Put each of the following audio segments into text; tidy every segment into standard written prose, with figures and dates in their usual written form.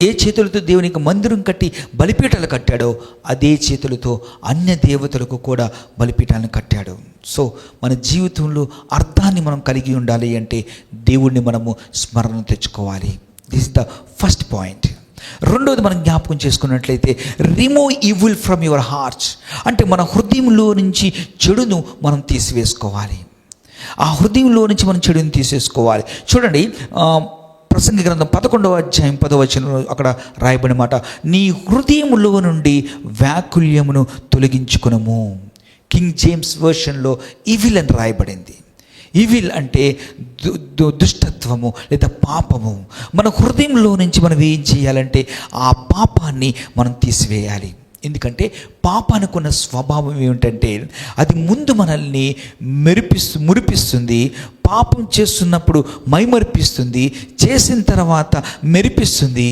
ఏ చేతులతో దేవునికి మందిరం కట్టి బలిపీఠాలు కట్టాడో అదే చేతులతో అన్య దేవతలకు కూడా బలిపీఠాలను కట్టాడు. సో మన జీవితంలో అర్థాన్ని మనం కలిగి ఉండాలి అంటే దేవుణ్ణి మనము స్మరణ తెచ్చుకోవాలి. This is the first point. రెండవది మనం జ్ఞాపకం చేసుకున్నట్లయితే remove evil from your hearts, అంటే మన హృదయంలో నుంచి చెడును మనం తీసివేసుకోవాలి. ఆ హృదయంలో నుంచి మనం చెడుని తీసేసుకోవాలి. చూడండి, ప్రసంగి గ్రంథం 11వ అధ్యాయం 10వ వచనంలో అక్కడ రాయబడిన మాట, నీ హృదయములో నుండి వ్యాకుల్యమును తొలగించుకునము. కింగ్ జేమ్స్ వర్షన్లో ఈవిల్ అని రాయబడింది. ఈవిల్ అంటే దుష్టత్వము లేదా పాపము. మన హృదయంలో నుంచి మనం ఏం చేయాలంటే ఆ పాపాన్ని మనం తీసివేయాలి. ఎందుకంటే పాపానికి ఉన్న స్వభావం ఏమిటంటే అది ముందు మనల్ని మురిపిస్తుంది. పాపం చేస్తున్నప్పుడు మైమరిపిస్తుంది, చేసిన తర్వాత మెరిపిస్తుంది,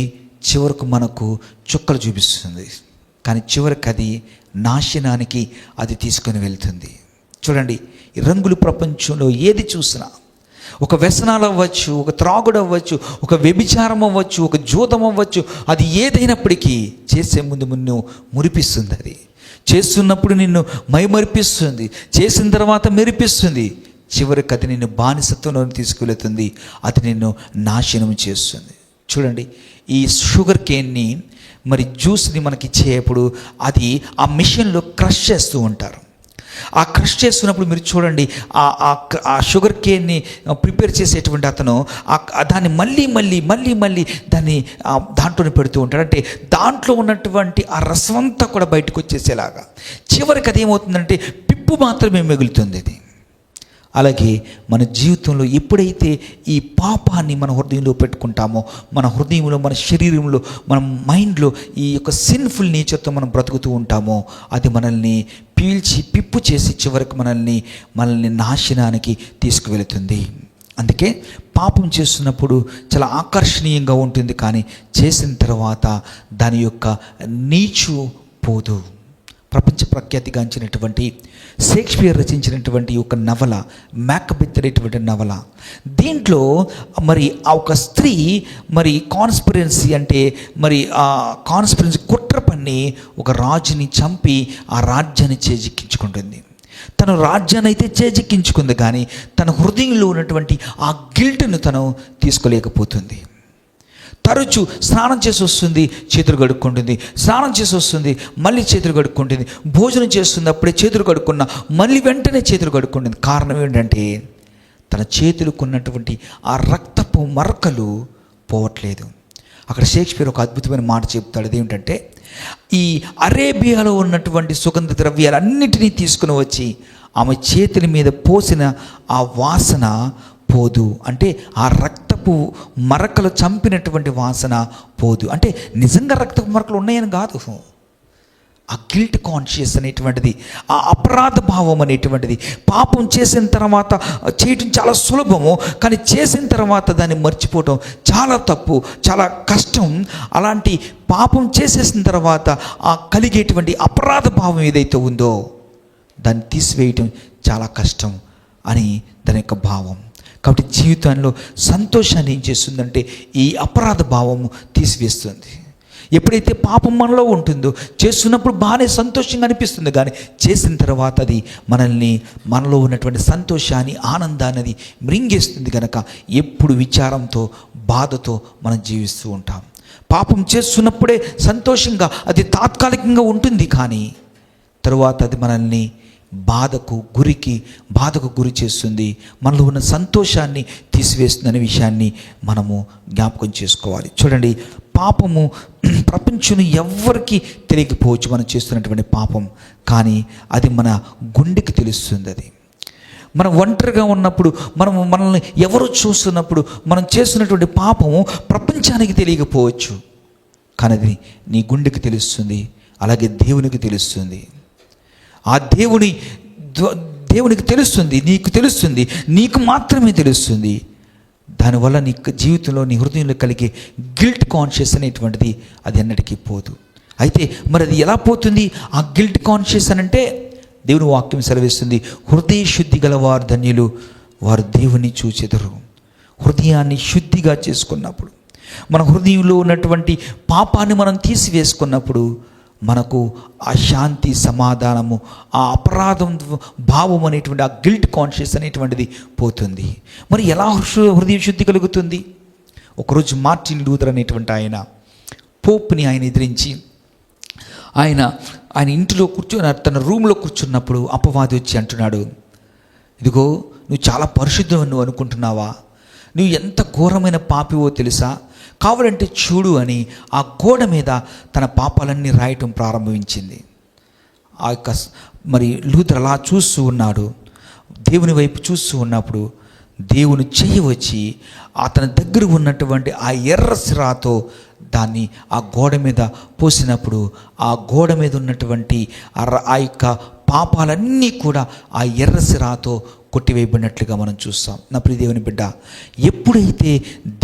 చివరకు మనకు చుక్కలు చూపిస్తుంది. కానీ చివరికి అది నాశనానికి అది తీసుకొని వెళ్తుంది. చూడండి, ఈ రంగుల ప్రపంచంలో ఏది చూసినా, ఒక వ్యసనాలు అవ్వచ్చు, ఒక త్రాగుడు అవ్వచ్చు, ఒక వ్యభిచారం అవ్వచ్చు, ఒక జూదం అవ్వచ్చు, అది ఏదైనప్పటికీ చేసే ముందు మురిపిస్తుంది. అది చేస్తున్నప్పుడు నిన్ను మైమరిపిస్తుంది, చేసిన తర్వాత మెరిపిస్తుంది, చివరికి అది నిన్ను బానిసత్వంలో తీసుకువెళుతుంది, అది నిన్ను నాశనం చేస్తుంది. చూడండి, ఈ షుగర్ కేన్ని మరి జ్యూస్ని మనకి ఇచ్చేటప్పుడు అది ఆ మిషన్లో క్రష్ చేస్తూ ఉంటారు. ఆ క్రష్ చేస్తున్నప్పుడు మీరు చూడండి, ఆ షుగర్ కేన్ని ప్రిపేర్ చేసేటువంటి అతను దాన్ని మళ్ళీ దాన్ని దాంట్లోనే పెడుతూ ఉంటాడు. అంటే దాంట్లో ఉన్నటువంటి ఆ రసం అంతా కూడా బయటకు వచ్చేసేలాగా చివరికి అది ఏమవుతుందంటే పిప్పు మాత్రమే మిగులుతుంది. అది అలాగే మన జీవితంలో ఎప్పుడైతే ఈ పాపాన్ని మన హృదయంలో పెట్టుకుంటామో, మన హృదయంలో, మన శరీరంలో, మన మైండ్లో ఈ యొక్క సిన్ఫుల్ నేచర్తో మనం బ్రతుకుతూ ఉంటామో అది మనల్ని పీల్చి పిప్పు చేసి చివరికి మనల్ని నాశనానికి తీసుకువెళుతుంది. అందుకే పాపం చేస్తున్నప్పుడు చాలా ఆకర్షణీయంగా ఉంటుంది, కానీ చేసిన తర్వాత దాని యొక్క నీచు పోదు. ప్రపంచ ప్రఖ్యాతిగాంచినటువంటి షేక్స్పియర్ రచించినటువంటి ఒక నవల మ్యాక్బెత్ అనేటువంటి నవల. దీంట్లో మరి ఆ ఒక స్త్రీ మరి కాన్స్పిరెన్సీ అంటే మరి ఆ కాన్స్పిరెన్సీ కుట్ర పన్ని ఒక రాజుని చంపి ఆ రాజ్యాన్ని చేజిక్కించుకుంటుంది. తను రాజ్యాన్ని అయితే చేజిక్కించుకుంది, కానీ తన హృదయంలో ఉన్నటువంటి ఆ గిల్ట్ను తను తీసుకోలేకపోతుంది. తరచు స్నానం చేసి వస్తుంది, చేతులు కడుక్కుంటుంది, స్నానం చేసి వస్తుంది, మళ్ళీ చేతులు కడుక్కుంటుంది, భోజనం చేస్తుంది, అప్పుడే చేతులు కడుక్కున్న మళ్ళీ వెంటనే చేతులు కడుక్కుంటుంది. కారణం ఏంటంటే తన చేతులకు ఉన్నటువంటి ఆ రక్తపు మరకలు పోవట్లేదు. అక్కడ షేక్స్పియర్ ఒక అద్భుతమైన మాట చెప్తాడు. అదేమిటంటే ఈ అరేబియాలో ఉన్నటువంటి సుగంధ ద్రవ్యాలన్నిటినీ తీసుకుని వచ్చి ఆమె చేతుల మీద పోసిన ఆ వాసన పోదు. అంటే ఆ రక్తపు మరకలు చంపినటువంటి వాసన పోదు. అంటే నిజంగా రక్తపు మరకలు ఉన్నాయని కాదు, ఆ గిల్ట్ కాన్షియస్ అనేటువంటిది, ఆ అపరాధ భావం అనేటువంటిది. పాపం చేసిన తర్వాత చేయటం చాలా సులభము, కానీ చేసిన తర్వాత దాన్ని మర్చిపోవటం చాలా తప్పు, చాలా కష్టం. అలాంటి పాపం చేసేసిన తర్వాత ఆ కలిగేటువంటి అపరాధ భావం ఏదైతే ఉందో దాన్ని తీసివేయటం చాలా కష్టం అని దాని యొక్క భావం. కాబట్టి జీవితంలో సంతోషాన్ని ఏం చేస్తుందంటే ఈ అపరాధ భావము తీసివేస్తుంది. ఎప్పుడైతే పాపం మనలో ఉంటుందో చేస్తున్నప్పుడు బాగానే సంతోషంగా అనిపిస్తుంది, కానీ చేసిన తర్వాత అది మనలో ఉన్నటువంటి సంతోషాన్ని, ఆనందాన్ని అది మృంగేస్తుంది. కనుక ఎప్పుడు విచారంతో, బాధతో మనం జీవిస్తూ ఉంటాం. పాపం చేస్తున్నప్పుడే సంతోషంగా అది తాత్కాలికంగా ఉంటుంది, కానీ తరువాత అది మనల్ని బాధకు గురి చేస్తుంది, మనలో ఉన్న సంతోషాన్ని తీసివేస్తుందనే విషయాన్ని మనము జ్ఞాపకం చేసుకోవాలి. చూడండి, పాపము ప్రపంచంలో ఎవ్వరికి తెలియకపోవచ్చు మనం చేస్తున్నటువంటి పాపం, కానీ అది మన గుండెకి తెలుస్తుంది. అది మనం ఒంటరిగా ఉన్నప్పుడు, మనల్ని ఎవరో చూస్తున్నప్పుడు మనం చేస్తున్నటువంటి పాపము ప్రపంచానికి తెలియకపోవచ్చు, కానీ అది నీ గుండెకి తెలుస్తుంది, అలాగే దేవునికి తెలుస్తుంది. ఆ దేవునికి తెలుస్తుంది, నీకు తెలుస్తుంది, నీకు మాత్రమే తెలుస్తుంది. దానివల్ల నీ జీవితంలో, నీ హృదయంలో కలిగే గిల్ట్ కాన్షియస్ అనేటువంటిది అది ఎన్నటికీ పోదు. అయితే మరి అది ఎలా పోతుంది ఆ గిల్ట్ కాన్షియస్ అని అంటే, దేవుని వాక్యం సెలవిస్తుంది, హృదయ శుద్ధి గల వారు ధన్యులు, వారు దేవుని చూచెదరు. హృదయాన్ని శుద్ధిగా చేసుకున్నప్పుడు, మన హృదయంలో ఉన్నటువంటి పాపాన్ని మనం తీసివేసుకున్నప్పుడు మనకు ఆ శాంతి, సమాధానము, ఆ అపరాధం భావం అనేటువంటి, ఆ గిల్ట్ కాన్షియస్ అనేటువంటిది పోతుంది. మరి ఎలా హృదయ శుద్ధి కలుగుతుంది? ఒకరోజు మార్టిన్ లూథర్ అనేటువంటి ఆయన పోప్ని ఆయన ఎదిరించి ఆయన ఇంటిలో కూర్చొని తన రూమ్లో కూర్చున్నప్పుడు అపవాది వచ్చి అంటున్నాడు, ఇదిగో నువ్వు చాలా పరిశుద్ధం నువ్వు అనుకుంటున్నావా? నువ్వు ఎంత ఘోరమైన పాపివో తెలుసా? కావాలంటే చూడు అని ఆ గోడ మీద తన పాపాలన్నీ రాయటం ప్రారంభించింది. ఆ యొక్క మరి లూథర్ అలా చూస్తూ ఉన్నాడు. దేవుని వైపు చూస్తూ ఉన్నప్పుడు దేవుని చెయ్యి వచ్చి అతని దగ్గర ఉన్నటువంటి ఆ ఎర్ర సిరాతో దాన్ని ఆ గోడ మీద పోసినప్పుడు ఆ గోడ మీద ఉన్నటువంటి ఆ యొక్క పాపాలన్నీ కూడా ఆ ఎర్ర సిరాతో కొట్టివేయబడినట్లుగా మనం చూస్తాం. నా ప్రియ దేవుని బిడ్డ, ఎప్పుడైతే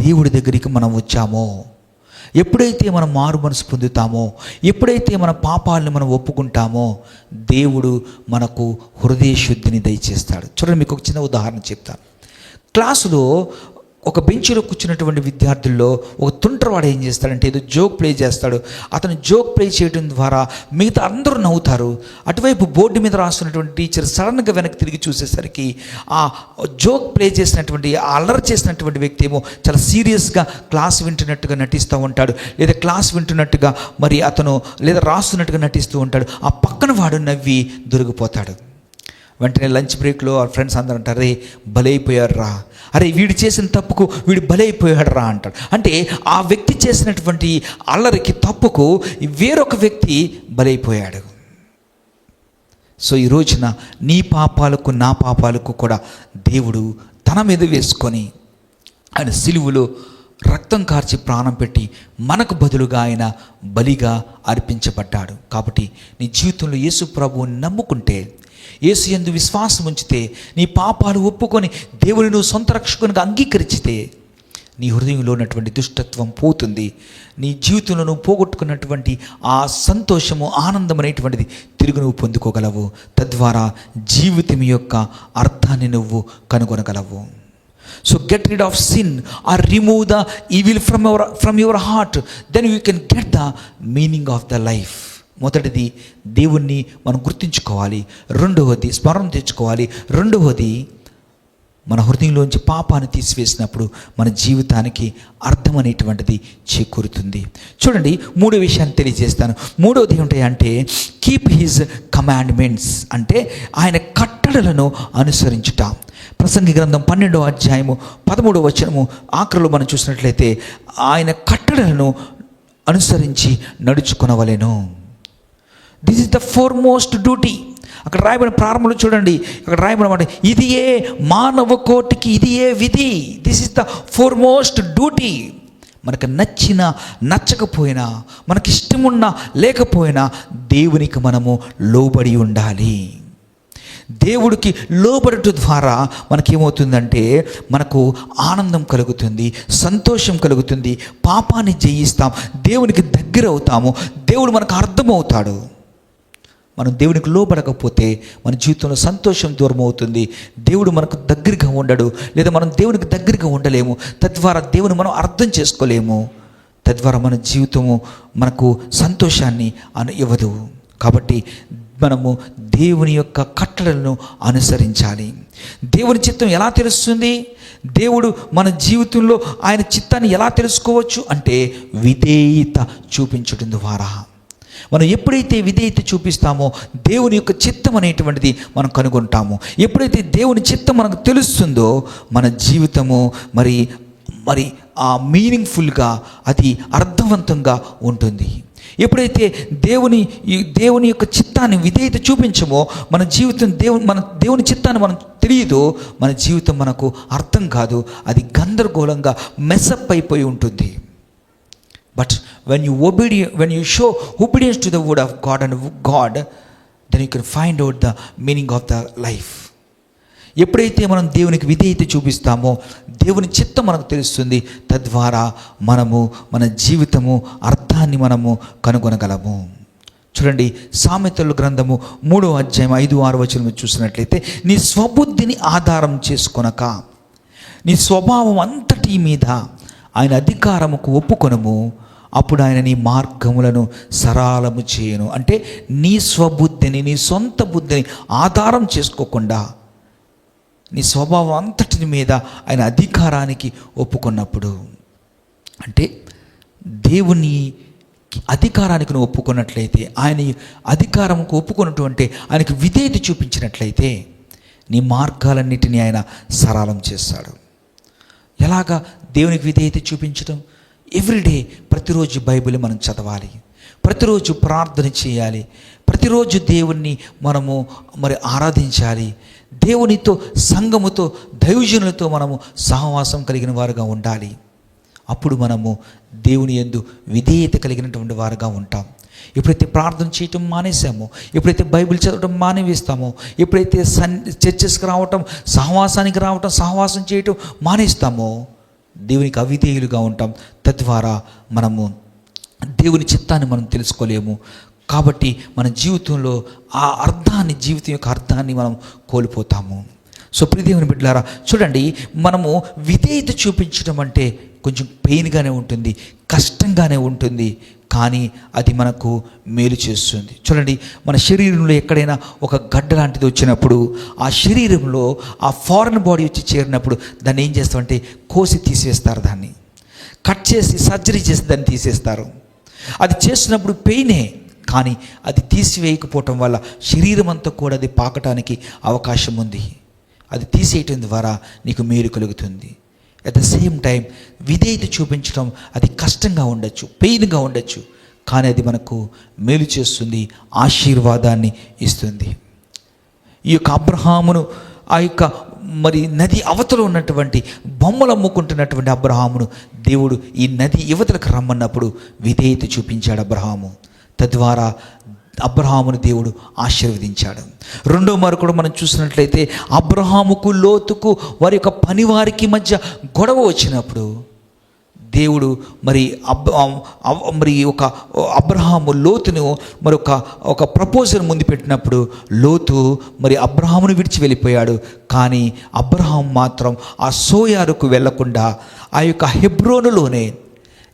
దేవుడి దగ్గరికి మనం వచ్చామో, ఎప్పుడైతే మనం మారు మనసు పొందుతామో, ఎప్పుడైతే మన పాపాలను మనం ఒప్పుకుంటామో, దేవుడు మనకు హృదయ శుద్ధిని దయచేస్తాడు. చూడండి, మీకు ఒక చిన్న ఉదాహరణ చెప్తాను. క్లాసులో ఒక బెంచ్లో కూర్చున్నటువంటి విద్యార్థుల్లో ఒక తుంటరవాడు ఏం చేస్తాడంటే ఏదో జోక్ ప్లే చేస్తాడు. అతను జోక్ ప్లే చేయడం ద్వారా మిగతా అందరూ నవ్వుతారు. అటువైపు బోర్డు మీద రాస్తున్నటువంటి టీచర్ సడన్గా వెనక్కి తిరిగి చూసేసరికి ఆ జోక్ ప్లే చేసినటువంటి, ఆ అల్లరి చేసినటువంటి వ్యక్తి ఏమో చాలా సీరియస్గా క్లాస్ వింటున్నట్టుగా నటిస్తూ ఉంటాడు, లేదా క్లాస్ వింటున్నట్టుగా మరి అతను లేదా రాస్తున్నట్టుగా నటిస్తూ ఉంటాడు. ఆ పక్కన వాడు నవ్వి దొరికిపోతాడు. వెంటనే లంచ్ బ్రేక్లో ఆ ఫ్రెండ్స్ అందరూ అంటారు, రే బలైపోయాడు రా, అరే వీడు చేసిన తప్పుకు వీడు బలైపోయాడు రా అంటాడు. అంటే ఆ వ్యక్తి చేసినటువంటి అల్లరికి, తప్పుకు వేరొక వ్యక్తి బలైపోయాడు. సో ఈ రోజున నీ పాపాలకు నా పాపాలకు కూడా దేవుడు తన మీద వేసుకొని ఆయన సిలువలో రక్తం కార్చి ప్రాణం పెట్టి మనకు బదులుగా ఆయన బలిగా అర్పించబడ్డాడు. కాబట్టి నీ జీవితంలో యేసు ప్రభువుని నమ్ముకుంటే, యేసు యందు విశ్వాసం ఉంచితే, నీ పాపాలు ఒప్పుకొని దేవుని నువ్వు సొంత రక్షకునిగా అంగీకరించితే, నీ హృదయంలో ఉన్నటువంటి దుష్టత్వం పోతుంది. నీ జీవితంలో నువ్వు పోగొట్టుకున్నటువంటి ఆ సంతోషము, ఆనందం అనేటువంటిది తిరిగి నువ్వు పొందుకోగలవు. తద్వారా జీవితం యొక్క అర్థాన్ని నువ్వు కనుగొనగలవు. So get rid of sin or remove the evil from your heart. Then you can get the meaning of the life. మొదటిది దేవుణ్ణి మనం గుర్తించుకోవాలి. రెండవది స్మరణ తెచ్చుకోవాలి. రెండవది మన హృదయంలోంచి పాపాన్ని తీసివేసినప్పుడు మన జీవితానికి అర్థం అనేటువంటిది చేకూరుతుంది. చూడండి, మూడో విషయాన్ని తెలియజేస్తాను. మూడవది ఏమిటంటే కీప్ హిజ్ కమాండ్మెంట్స్, అంటే ఆయన కట్టడలను అనుసరించుట. ప్రసంగి గ్రంథం 12వ అధ్యాయము 13వ వచనము ఆఖరిలో మనం చూసినట్లయితే, ఆయన కట్టడలను అనుసరించి నడుచుకొనవలెను. This is the foremost duty. అక్కడ రాయబడిన ప్రారంభంలో చూడండి, అక్కడ రాయబడిన మాట, ఇది ఏ మానవ కోటికి ఇది ఏ విధి. This is the foremost duty. మనకు నచ్చినా నచ్చకపోయినా, మనకి ఇష్టమున్నా లేకపోయినా దేవునికి మనము లోబడి ఉండాలి. దేవుడికి లోబడటం ద్వారా మనకేమవుతుందంటే మనకు ఆనందం కలుగుతుంది, సంతోషం కలుగుతుంది, పాపాన్ని జయిస్తాం, దేవునికి దగ్గర అవుతాము, దేవుడు మనకు అర్థమవుతాడు. మనం దేవునికి లోబడకపోతే మన జీవితంలో సంతోషం దూరం అవుతుంది, దేవుడు మనకు దగ్గరగా ఉండడు, లేదా మనం దేవునికి దగ్గరగా ఉండలేము. తద్వారా దేవుని మనం అర్థం చేసుకోలేము. తద్వారా మన జీవితము మనకు సంతోషాన్ని ఇవ్వదు. కాబట్టి మనము దేవుని యొక్క కట్టడలను అనుసరించాలి. దేవుని చిత్తం ఎలా తెలుస్తుంది? దేవుడు మన జీవితంలో ఆయన చిత్తాన్ని ఎలా తెలుసుకోవచ్చు అంటే విధేయత చూపించడం ద్వారా. మనం ఎప్పుడైతే విధేయత చూపిస్తామో దేవుని యొక్క చిత్తం అనేటువంటిది మనం కనుగొంటాము. ఎప్పుడైతే దేవుని చిత్తం మనకు తెలుస్తుందో మన జీవితము మరి మరి ఆ మీనింగ్ఫుల్గా, అది అర్థవంతంగా ఉంటుంది. ఎప్పుడైతే దేవుని యొక్క చిత్తాన్ని విధేయత చూపించమో మన జీవితం దేవుని చిత్తాన్ని మనం తెలియదో మన జీవితం మనకు అర్థం కాదు, అది గందరగోళంగా మెస్అప్ అయిపోయి ఉంటుంది. But when you show obedience to the word of God and God, then you can find out the meaning of the life. ఎప్పుడైతే మనం దేవునికి విధేయత చూపిస్తామో దేవుని చిత్తం మనకు తెలుస్తుంది. తద్వారా మనము మన జీవితము అర్థాన్ని మనము కనుగొనగలము. చూడండి, సామెతల గ్రంథము 3వ అధ్యాయం 5-6 వచనం చూసినట్లయితే, నీ స్వబుద్ధిని ఆధారం చేసుకొనక నీ స్వభావం అంతటి మీద ఆయన అధికారముకు ఒప్పుకొనుము, అప్పుడు ఆయన నీ మార్గములను సరళము చేయను. అంటే నీ స్వబుద్ధిని, నీ సొంత బుద్ధిని ఆధారం చేసుకోకుండా నీ స్వభావం అంతటి మీద ఆయన అధికారానికి ఒప్పుకున్నప్పుడు, అంటే దేవుని అధికారానికి నువ్వు ఒప్పుకున్నట్లయితే, ఆయన అధికారంకు ఒప్పుకున్నటువంటి ఆయనకు విధేయత చూపించినట్లయితే నీ మార్గాలన్నిటినీ ఆయన సరళం చేస్తాడు. ఎలాగా దేవునికి విధేయత చూపించడం? ఎవ్రీడే, ప్రతిరోజు బైబిల్ మనం చదవాలి, ప్రతిరోజు ప్రార్థన చేయాలి, ప్రతిరోజు దేవుణ్ణి మనము ఆరాధించాలి, దేవునితో, సంఘముతో, దైవజనులతో మనము సహవాసం కలిగిన వారుగా ఉండాలి. అప్పుడు మనము దేవుని యందు విధేయత కలిగినటువంటి వారుగా ఉంటాం. ఎప్పుడైతే ప్రార్థన చేయటం మానేసామో, ఎప్పుడైతే బైబిల్ చదవటం మానేస్తామో, ఎప్పుడైతే చర్చెస్కి రావటం, సహవాసానికి రావటం, సహవాసం చేయటం మానేస్తామో దేవునికి అవిధేయులుగా ఉంటాం. తద్వారా మనము దేవుని చిత్తాన్ని మనం తెలుసుకోలేము. కాబట్టి మన జీవితంలో ఆ అర్థాన్ని, జీవితం యొక్క అర్థాన్ని మనం కోల్పోతాము. సో ప్రియ దేవుని బిడ్డలారా, చూడండి, మనము విధేయత చూపించడం అంటే కొంచెం పెయిన్గానే ఉంటుంది, కష్టంగానే ఉంటుంది, కానీ అది మనకు మేలు చేస్తుంది. చూడండి, మన శరీరంలో ఎక్కడైనా ఒక గడ్డ లాంటిది వచ్చినప్పుడు, ఆ శరీరంలో ఆ ఫారెన్ బాడీ వచ్చి చేరినప్పుడు దాన్ని ఏం చేస్తామంటే కోసి తీసేస్తారు, దాన్ని కట్ చేసి సర్జరీ చేసి దాన్ని తీసేస్తారు. అది చేసినప్పుడు పెయినే, కానీ అది తీసివేయకపోవటం వల్ల శరీరం అంతా కూడా అది పాకటానికి అవకాశం ఉంది. అది తీసేయటం ద్వారా నీకు మేలు కలుగుతుంది. అట్ ద సేమ్ టైం విధేయత చూపించడం అది కష్టంగా ఉండొచ్చు, పెయిన్గా ఉండొచ్చు, కానీ అది మనకు మేలు చేస్తుంది, ఆశీర్వాదాన్ని ఇస్తుంది. ఈ యొక్క అబ్రహామును, ఆ యొక్క నది అవతల ఉన్నటువంటి బొమ్మలు అమ్ముకుంటున్నటువంటి అబ్రహామును దేవుడు ఈ నది యువతలకు రమ్మన్నప్పుడు విధేయత చూపించాడు అబ్రహాము. తద్వారా అబ్రహామును దేవుడు ఆశీర్వదించాడు. రెండో మారు కూడా మనం చూసినట్లయితే అబ్రహాముకు, లోతుకు, వారి యొక్క పనివారికి మధ్య గొడవ వచ్చినప్పుడు దేవుడు ఒక అబ్రహాము లోతును ఒక ప్రపోజల్ ముందు పెట్టినప్పుడు లోతు అబ్రహామును విడిచి వెళ్ళిపోయాడు. కానీ అబ్రహాం మాత్రం ఆ సోయారుకు వెళ్లకుండా ఆ యొక్క హెబ్రోనులోనే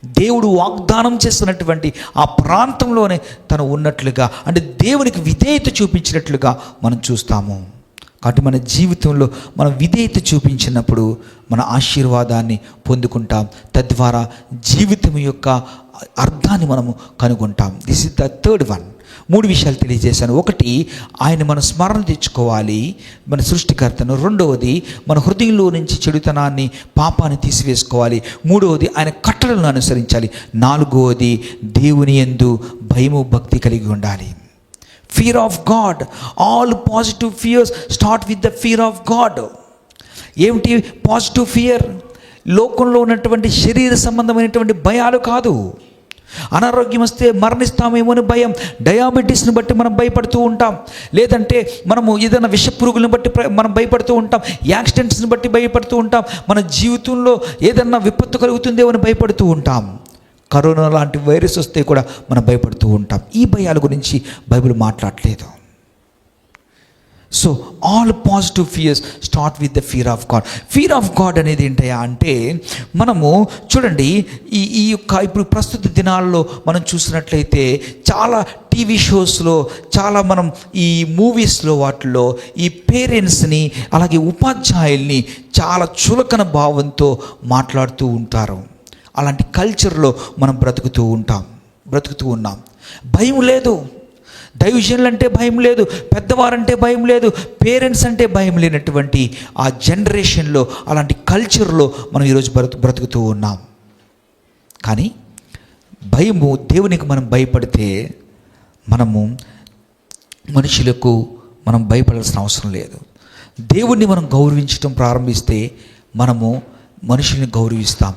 దేవుడు వాగ్దానం చేస్తున్నటువంటి ఆ ప్రాంతంలోనే తను ఉన్నట్లుగా, అంటే దేవునికి విధేయత చూపించినట్లుగా మనం చూస్తాము. కాబట్టి మన జీవితంలో మనం విధేయత చూపించినప్పుడు మన ఆశీర్వాదాన్ని పొందుకుంటాం. తద్వారా జీవితం యొక్క అర్థాన్ని మనము కనుగొంటాం. This is the third one. 3 విషయాలు తెలియజేశాను. ఒకటి, ఆయన మన స్మరణ తెచ్చుకోవాలి, మన సృష్టికర్తను. రెండవది, మన హృదయంలో నుంచి చెడుతనాన్ని, పాపాన్ని తీసివేసుకోవాలి. మూడవది, ఆయన కట్టడలను అనుసరించాలి. నాలుగవది, దేవుని యందు భయము, భక్తి కలిగి ఉండాలి. Fear of God. All positive fears start with the fear of God. ఏమిటి పాజిటివ్ ఫియర్? లోకంలో ఉన్నటువంటి శరీర సంబంధమైనటువంటి భయాలు కాదు. అనారోగ్యం వస్తే మరణిస్తామేమో అని భయం, డయాబెటీస్ని బట్టి మనం భయపడుతూ ఉంటాం, లేదంటే మనము ఏదైనా విషపురుగులను బట్టి మనం భయపడుతూ ఉంటాం, యాక్సిడెంట్స్ని బట్టి భయపడుతూ ఉంటాం, మన జీవితంలో ఏదన్నా విపత్తు కలుగుతుందేమో అని భయపడుతూ ఉంటాం, కరోనా లాంటి వైరస్ వస్తే కూడా మనం భయపడుతూ ఉంటాం. ఈ భయాల గురించి బైబిల్ మాట్లాడలేదు. So all positive fears start with the fear of God. Fear of God అనేది ఏంటయ్యా అంటే, మనము చూడండి, ఈ యొక్క ఇప్పుడు ప్రస్తుత దినాల్లో మనం చూసినట్లయితే చాలా టీవీ షోస్లో, చాలా మనం ఈ మూవీస్లో, వాటిల్లో ఈ పేరెంట్స్ని, అలాగే ఉపాధ్యాయుల్ని చాలా చులకన భావంతో మాట్లాడుతూ ఉంటారు. అలాంటి కల్చర్లో మనం బ్రతుకుతూ ఉన్నాం. భయం లేదు, దైవజనులు అంటే భయం లేదు, పెద్దవారంటే భయం లేదు, పేరెంట్స్ అంటే భయం లేనటువంటి ఆ జనరేషన్లో, అలాంటి కల్చర్లో మనం ఈరోజు బ్రతుకుతూ ఉన్నాం. కానీ భయము, దేవునికి మనం భయపడితే మనము మనుషులకు మనం భయపడాల్సిన అవసరం లేదు. దేవుణ్ణి మనం గౌరవించడం ప్రారంభిస్తే మనము మనుషుల్ని గౌరవిస్తాం.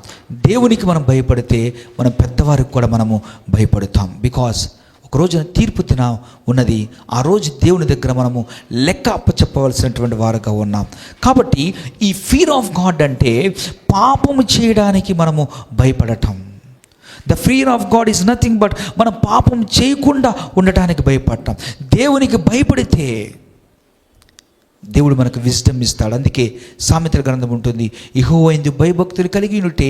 దేవునికి మనం భయపడితే మనం పెద్దవారికి కూడా మనము భయపడతాం. బికాజ్ ఒక రోజున తీర్పు దిన ఉన్నది. ఆ రోజు దేవుని దగ్గర మనము లెక్క అప్పచెప్పవలసినటువంటి వారుగా ఉన్నాం. కాబట్టి ఈ ఫియర్ ఆఫ్ గాడ్ అంటే పాపము చేయడానికి మనము భయపడటం. The fear of God is nothing but మనం పాపం చేయకుండా ఉండటానికి భయపడటం. దేవునికి భయపడితే దేవుడు మనకు విజ్డమ్ ఇస్తాడు. అందుకే సామెతల గ్రంథం ఉంటుంది, యెహోవా యందు భయభక్తులు కలిగి ఉంటే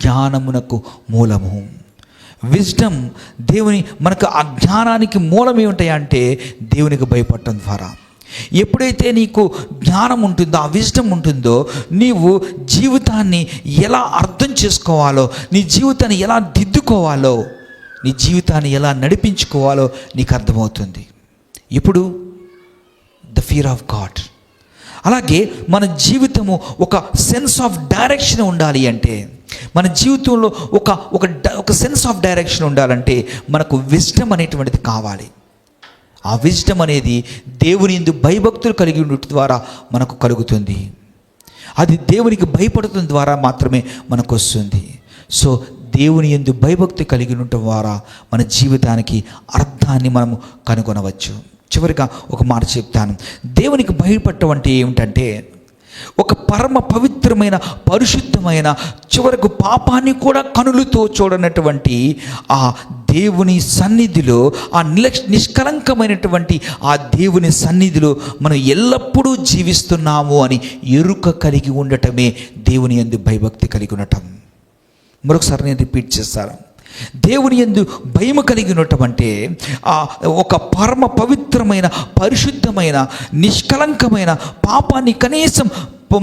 జ్ఞానమునకు మూలము. విజ్డమ్ దేవుని మనకు ఆ జ్ఞానానికి మూలం ఏమిటాయంటే దేవునికి భయపడటం ద్వారా. ఎప్పుడైతే నీకు జ్ఞానం ఉంటుందో, ఆ విజ్డమ్ ఉంటుందో, నీవు జీవితాన్ని ఎలా అర్థం చేసుకోవాలో, నీ జీవితాన్ని ఎలా దిద్దుకోవాలో, నీ జీవితాన్ని ఎలా నడిపించుకోవాలో నీకు అర్థమవుతుంది. ఇప్పుడు ద ఫియర్ ఆఫ్ గాడ్. అలాగే మన జీవితము ఒక సెన్స్ ఆఫ్ డైరెక్షన్ ఉండాలి అంటే, మన జీవితంలో ఒక సెన్స్ ఆఫ్ డైరెక్షన్ ఉండాలంటే మనకు విజ్డమ్ అనేటువంటిది కావాలి. ఆ విజ్డమ్ అనేది దేవుని యందు భయభక్తులు కలిగి ఉండటం ద్వారా మనకు కలుగుతుంది. అది దేవునికి భయపడటం ద్వారా మాత్రమే మనకు వస్తుంది. సో దేవుని యందు భయభక్తి కలిగి ఉండటం ద్వారా మన జీవితానికి అర్థాన్ని మనము కనుగొనవచ్చు. చివరిగా ఒక మాట చెప్తాను. దేవునికి భయపడటం అంటే ఏమిటంటే, ఒక పరమ పవిత్రమైన, పరిశుద్ధమైన, చివరకు పాపాన్ని కూడా కనులతో చూడనటువంటి ఆ దేవుని సన్నిధిలో, ఆ నిష్కలంకమైనటువంటి ఆ దేవుని సన్నిధిలో మనం ఎల్లప్పుడూ జీవిస్తున్నాము అని ఎరుక కలిగి ఉండటమే దేవుని యందు భయభక్తి కలిగి ఉండటం. మరొకసారి నేను రిపీట్ చేస్తాను. దేవుని యందు భయము కలిగి ఉండటం అంటే ఒక పరమ పవిత్రమైన, పరిశుద్ధమైన, నిష్కలంకమైన, పాపాన్ని కనీసం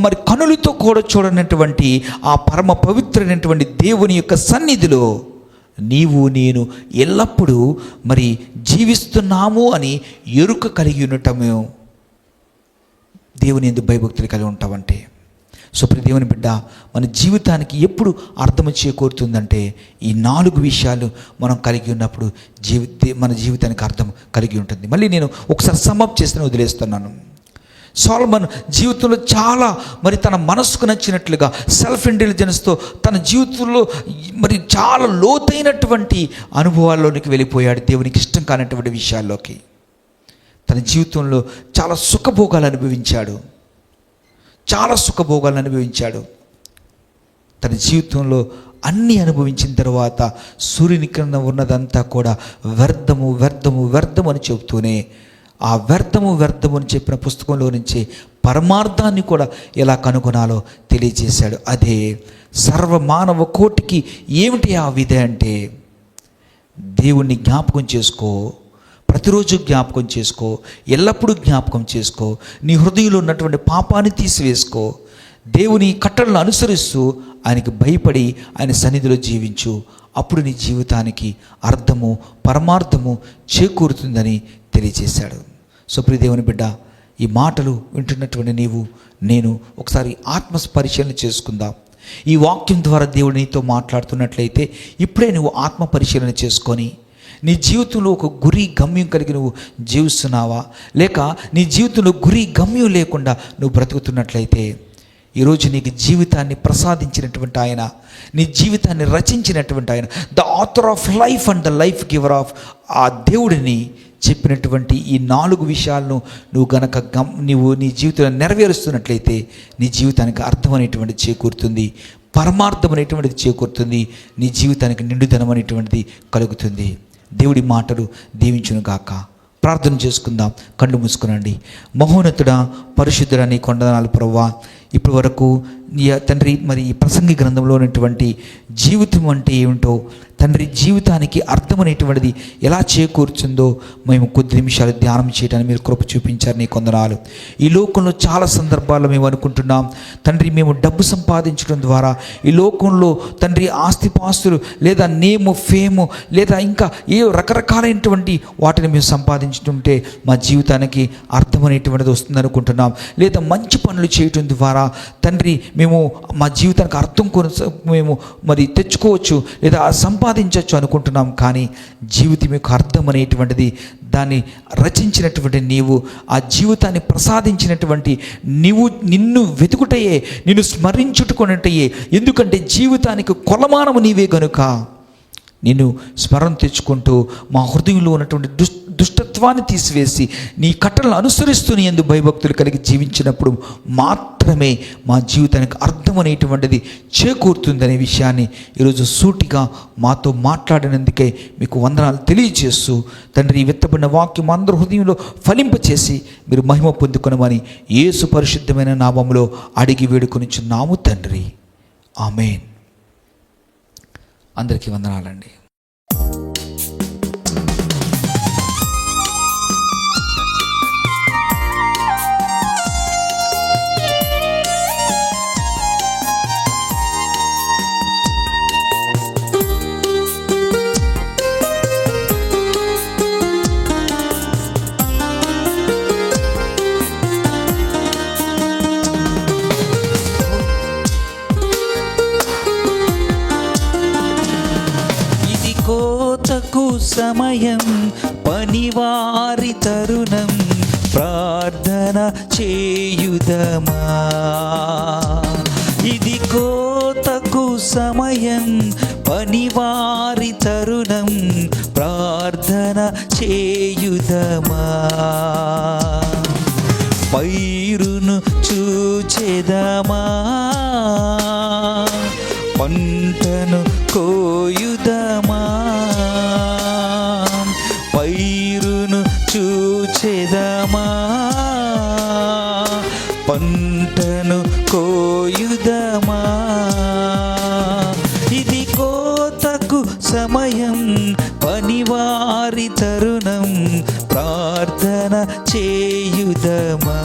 మరి కనులతో కూడా చూడనటువంటి ఆ పరమ పవిత్రమైనటువంటి దేవుని యొక్క సన్నిధిలో నీవు నేను ఎల్లప్పుడూ మరి జీవిస్తున్నాము అని ఎరుక కలిగి ఉండటమే దేవుని యందు భయభక్తులు కలిగి ఉంటామంటే. సో ప్రియ దేవుని బిడ్డ, మన జీవితానికి ఎప్పుడు అర్థం చేకూరుతుందంటే ఈ 4 విషయాలు మనం కలిగి ఉన్నప్పుడు మన జీవితానికి అర్థం కలిగి ఉంటుంది. మళ్ళీ నేను ఒకసారి సమ్అప్ చేసి వదిలేస్తున్నాను. సొలొమోను జీవితంలో చాలా మరి తన మనసుకు నచ్చినట్లుగా సెల్ఫ్ ఇంటెలిజెన్స్తో తన జీవితంలో మరి చాలా లోతైనటువంటి అనుభవాల్లోనికి వెళ్ళిపోయాడు. దేవునికి ఇష్టం కానటువంటి విషయాల్లోకి తన జీవితంలో చాలా సుఖభోగాలు అనుభవించాడు. తన జీవితంలో అన్నీ అనుభవించిన తర్వాత సూర్యుని కింద ఉన్నదంతా కూడా వ్యర్థము వ్యర్థము వ్యర్థము అని చెబుతూనే ఆ వ్యర్థము వ్యర్థము అని చెప్పిన పుస్తకంలో నుంచి పరమార్థాన్ని కూడా ఎలా కనుగొనాలో తెలియజేశాడు. అదే సర్వమానవ కోటికి ఏమిటి ఆ విధి అంటే, దేవుణ్ణి జ్ఞాపకం చేసుకో, ప్రతిరోజు జ్ఞాపకం చేసుకో, ఎల్లప్పుడూ జ్ఞాపకం చేసుకో, నీ హృదయంలో ఉన్నటువంటి పాపాన్ని తీసివేసుకో, దేవుని కట్టడలను అనుసరిస్తూ ఆయనకి భయపడి ఆయన సన్నిధిలో జీవించు. అప్పుడు నీ జీవితానికి అర్థము, పరమార్థము చేకూరుతుందని తెలియజేశాడు. సో ప్రియ దేవుని బిడ్డ, ఈ మాటలు వింటున్నటువంటి నీవు నేను ఒకసారి ఆత్మ పరిశీలన చేసుకుందాం. ఈ వాక్యం ద్వారా దేవుడు నీతో మాట్లాడుతున్నట్లయితే ఇప్పుడే నువ్వు ఆత్మ పరిశీలన చేసుకొని నీ జీవితంలో ఒక గురి గమ్యం కలిగి నువ్వు జీవిస్తున్నావా, లేక నీ జీవితంలో గురి గమ్యం లేకుండా నువ్వు బ్రతుకుతున్నట్లయితే, ఈరోజు నీకు జీవితాన్ని ప్రసాదించినటువంటి ఆయన, నీ జీవితాన్ని రచించినటువంటి ఆయన, the author of life and the life giver of ఆ దేవుడిని చెప్పినటువంటి ఈ 4 విషయాలను నువ్వు గనక నువ్వు నీ జీవితంలో నెరవేరుస్తున్నట్లయితే నీ జీవితానికి అర్థం అనేటువంటిది చేకూరుతుంది, పరమార్థం అనేటువంటిది చేకూరుతుంది, నీ జీవితానికి నిండుదనం అనేటువంటిది కలుగుతుంది. దేవుడి మాటలు దీవించును గాక. ప్రార్థన చేసుకుందాం. కళ్ళు మూసుకునండి. మహోన్నతుడా, పరిశుద్ధుడా, నీ కొండనాలు ప్రభువా, ఇప్పటి వరకు తండ్రి మరి ఈ ప్రసంగి గ్రంథంలో ఉన్నటువంటి జీవితం అంటే ఏమిటో తండ్రి, జీవితానికి అర్థమనేటువంటిది ఎలా చేకూర్చుందో మేము కొద్ది నిమిషాలు ధ్యానం చేయడానికి మీరు కృప చూపించారు. నీ కొందనాలు. ఈ లోకంలో చాలా సందర్భాల్లో మేము అనుకుంటున్నాం తండ్రి, మేము డబ్బు సంపాదించడం ద్వారా ఈ లోకంలో తండ్రి ఆస్తిపాస్తులు లేదా నేము, ఫేము లేదా ఇంకా ఏ రకరకాలైనటువంటి వాటిని మేము సంపాదించుతుంటే మా జీవితానికి అర్థం అనేటువంటిది వస్తుంది అనుకుంటున్నాం. లేదా మంచి పనులు చేయటం ద్వారా తండ్రి మేము మా జీవితానికి అర్థం మేము మరి తెచ్చుకోవచ్చు లేదా సంపాదించవచ్చు అనుకుంటున్నాం. కానీ జీవితం యొక్క అర్థం అనేటువంటిది దాన్ని రచించినటువంటి నీవు, ఆ జీవితాన్ని ప్రసాదించినటువంటి నీవు, నిన్ను వెతుకుటయే, నిన్ను స్మరించుటకున్నట్టయే. ఎందుకంటే జీవితానికి కొలమానము నీవే గనుక నిన్ను స్మరణ తెచ్చుకుంటూ మా హృదయంలో ఉన్నటువంటి దుష్టత్వ దాసత్వాన్ని తీసివేసి నీ కట్టలను అనుసరిస్తూ నీ యందు భయభక్తులు కలిగి జీవించినప్పుడు మాత్రమే మా జీవితానికి అర్థం అనేటువంటిది చేకూరుతుందనే విషయాన్ని ఈరోజు సూటిగా మాతో మాట్లాడినందుకే మీకు వందనాలు తెలియజేస్తూ తండ్రి, ఈ విత్తబడిన వాక్యం అందరి హృదయంలో ఫలింపచేసి మీరు మహిమ పొందుకొనమని యేసు పరిశుద్ధమైన నామములో అడిగి వేడుకొనిచున్నాము తండ్రి. ఆమేన్. అందరికీ వందనాలండి. కోతకు సమయం, పనివారి తరుణం, ప్రార్థన చేయుదమా. ఇది కోతకు సమయం, పనివారి తరుణం, ప్రార్థన చేయుదమా. పైరును చూచెదమా, పంటను కోయుదమా. పైరును చూచెదమా, పంటను కోయుదమా. ఇది కోతకు సమయం, పనివారి తరుణం, ప్రార్థన చేయుదమా.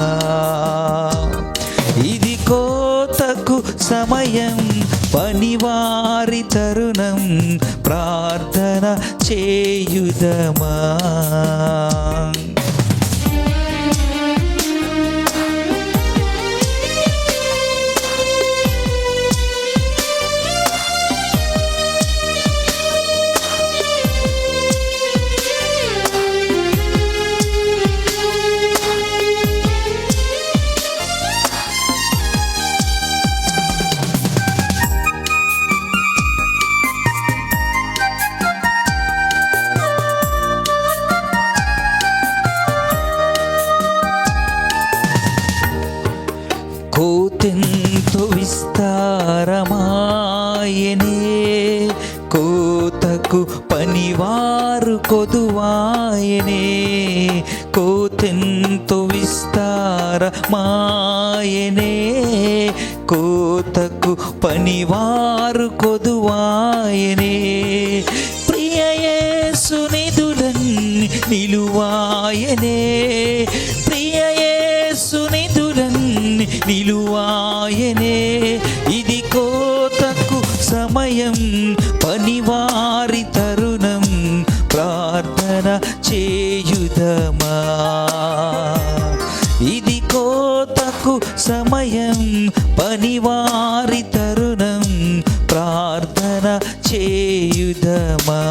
ఇది కోతకు సమయం, పనివారి తరుణం, ప్రార్థన చేయుదమా. కోతెంతో విస్తారమాయనే, కోతకు పనివారు కొదువాయనే. కోతెంతో విస్తారమాయనే, కోతకు పనివారు కొదువాయనే. ప్రియ యేసు నిధులన్నీ నిలువాయనే, ప్రియ యేసు నిధులన్నీ నిలువాయనే. ఇది కోతకు సమయం, పనివారి తరుణం, ప్రార్థన చేయుదమా. ఇది కోతకు సమయం, పనివారి తరుణం, ప్రార్థన చేయుదమా.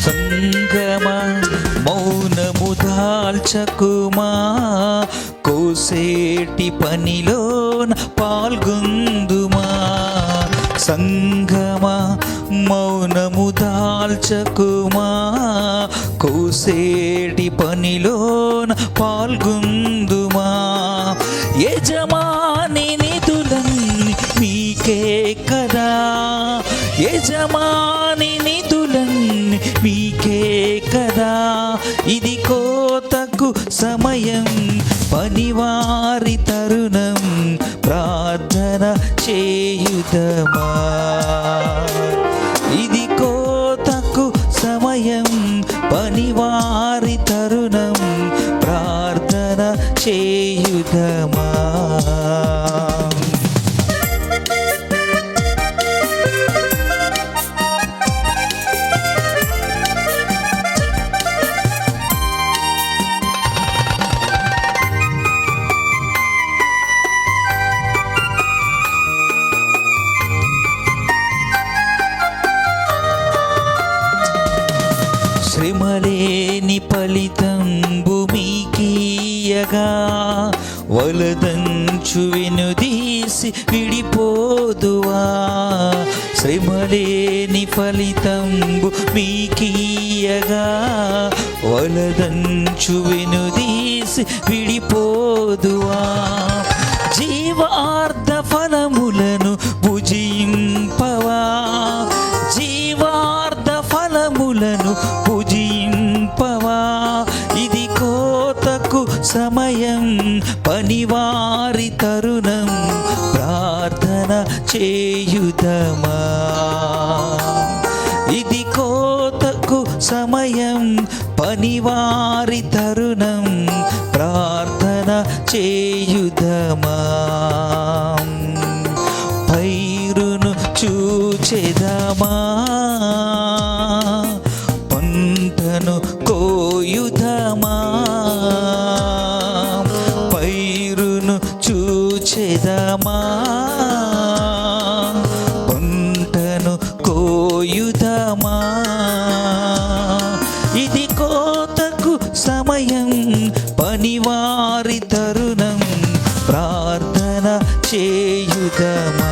సంగమా మౌనము దాల్చకుమా, కోసేటి పనిలోన పాల్గొందుమా. సంగమా మౌనము దాల్చకుమా, కోసేటి పనిలోన పాల్గొందుమా. యజమాని నిధులన్నీ మీకే కదా, యజమాని నిధులన్నీ మీకే కదా. ఇది కోతకు సమయం, పనివారి తరుణం, ప్రార్థన చేయుదమా. ఇది కోతకు సమయం, పనివారి తరుణం, ప్రార్థన చేయుదమా. వలదంచు వెనుదీసి విడిపోదువా? శ్రమలేని ఫలితంబు మీకీయగా వలదంచు వెనుదీసి విడిపోదువా? జీవార్థ ఫలములను భుజింపవా? జీవార్థ ఫలములను భుజింపవా? ఇది కోతకు సమయం, పనివారి తరుణం, ప్రార్థన చేయుదమా? ఇది కోతకు సమయం, పనివారి తరుణం, ప్రార్థన చేయుదమా? పైరును చూచెదమా? పంటను కోయుదమా? పైరును చూచెదమా? పంటను కోయుదమా? ఇది కోతకు సమయం, పనివారి తరుణం, ప్రార్థన చేయుదమా?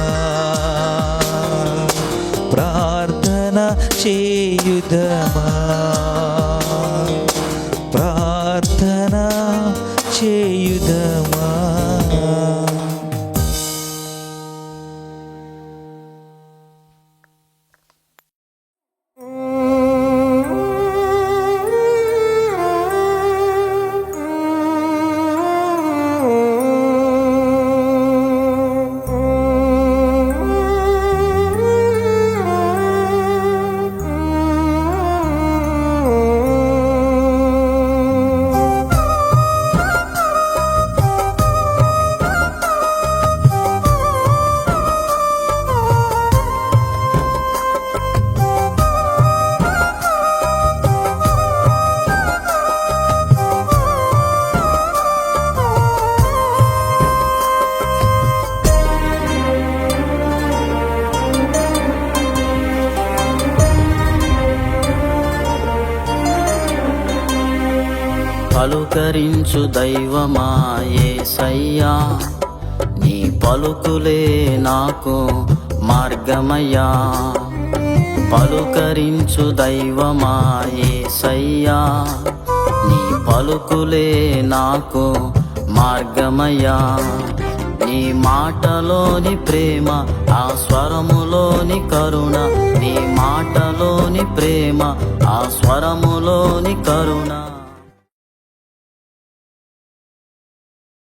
ప్రార్థన చేయుదమా? ప్రార్థన చేయుదమా? పలుకరించు దైవమా యేసయ్యా, నీ పలుకులే నాకు మార్గమయ్యా. పలుకరించు దైవమా యేసయ్యా, నీ పలుకులే నాకు మార్గమయ్యా. నీ మాటలోని ప్రేమ, ఆ స్వరములోని కరుణ, నీ మాటలోని ప్రేమ, ఆ స్వరములోని కరుణ.